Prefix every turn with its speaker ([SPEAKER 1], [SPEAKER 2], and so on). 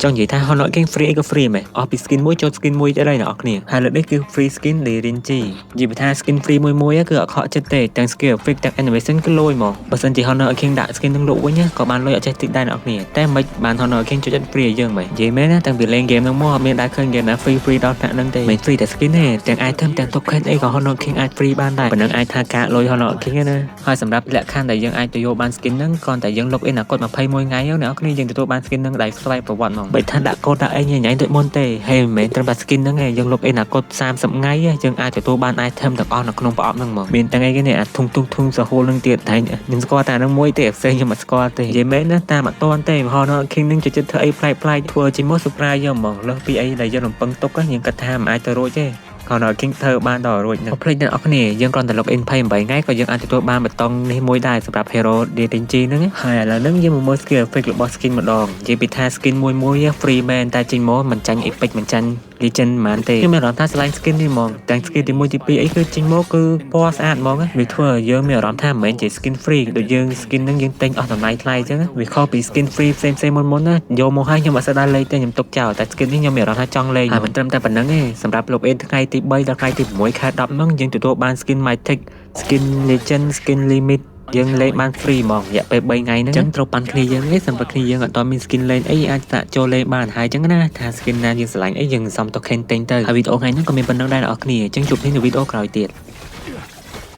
[SPEAKER 1] ចង់និយាយថា Honor King free អីក៏ free មែនអស់ពី skin មួយចូល skin មួយទៅដែរអ្នកនរគ្នាហើយលើកនេះគឺ free skin លេរិនជីនិយាយថា skin free មួយគឺអត់ខកចិត្តទេទាំង skill effect ទាំង animation គឺលយមកបើសិនជា Honor King ដាក់ skin នឹងលក់វិញក៏បានលុយអត់ចេះតិចដែរអ្នកនរគ្នាតែមិនបាន Honor King ចូលចិត្ត free យើងមែននិយាយមែនណាតាំងពីលេង game ហ្នឹងមកអត់មានដែរឃើញ game ណា free ដល់ប្រាក់ហ្នឹងទេមិន free តែ skin ទេទាំង item ទាំង token អីក៏ Honor King អាច free បានដែរប៉ុណ្ណឹងអាចថាការលុយ Honor King ណាហើយសម្រាប់លក្ខខណ្ឌដែលយើងអាចទៅយកបាន skin ហ្នឹងគ្រាន់តែយើង log in អាកុដ21ថ្ងៃអ្នកនរគ្នាយើងទទួលបាន skin ហ្នឹងដោយស្វ័យប្រវត្តិមកបើថាដាក់កូដដាក់អីញ៉ៃដូចមុនទេហើយមិនមែនត្រឹមតែ skin ហ្នឹងឯងយើង log in អាកុដ30ថ្ងៃយើងអាចទទួលបាន item ទាំងអស់នៅក្នុងប្រអប់ហ្នឹងមកមានទាំងអីគេនេះអាធុងសហូលហ្នឹងទៀតតែខ្ញុំស្គាល់តែហ្នឹងមួយទេផ្សេងខ្ញុំអត់ស្គាល់ទេនិយាយមែនណាតាមអត់ទាន់ទេ Honor King ហ្នឹងចិត្តធ្វើអីប្លែកធ្វើជាមក surprise យកហ្មងលើសពីអីដែលយើងរំពឹងទុកយើងគិតថាមិនអាចទៅរួចទេHonor King ធ្វើបានដល់រួចហ្នឹងភ្លេចអ្នកនរគ្នាយើងគ្រាន់តែ log in 28ថ្ងៃក៏យើងអាចទទួលបានបតង់នេះមួយដែរសម្រាប់ Hero DTG ហ្នឹងហើយឥឡូវហ្នឹងយើងមកមើល skill effect របស់ skin ម្ដងនិយាយពីថា skin មួយ free មែនតែចេញមកមិនចាញ់ epic មិនចាញ់ legend ហ្មងទេខ្ញុំមានអារម្មណ៍ថាឆ្លាញ់ skin នេះហ្មងទាំង skin ទី1ទី2អីគឺចេញមកគឺពណ៌ស្អាតហ្មងវាធ្វើឲ្យយើងមានអារម្មណ៍ថាមិនមែនជា skin free ដូចយើង skin ហ្នឹងយើងទិញអស់តម្លៃថ្លៃអញ្ចឹងវាខុសពី skin free ផ្សេងមុនណាយកមកឲ្យខ្ញុំអត់សូវដែរលេងទេខ្ញុំទុកចោលតែ skin នេះខ្ញុំមានអារម្មណ៍ថាចង់លេងហើយមិនត្រឹមតែប៉ុណ្្នឹងទេសម្រាប់ log in ថ្ងៃទី3ដល់ថ្ងៃទី6ខែ10ហ្នឹងយើងទទួលបាន skin mythic skin legend skin limit យើងលេងបាន free ហ្មងរយៈពេល3ថ្ងៃហ្នឹងអញ្ចឹងត្រូវប៉ាន់គ្នាយើងទេសម្រាប់គ្នាយើងអត់តមាន skin លេងអីអាចសាកចូលលេងបានហើយអញ្ចឹងណាថា skin ណាយើងស្រឡាញ់អីយើងសំ token ទិញទៅហើយវីដេអូថ្ងៃហ្នឹងក៏មានប៉ុណ្្នឹងដែរអ្នកនរគ្នាអញ្ចឹងជួបគ្នានៅវីដេអូក្រោយទៀត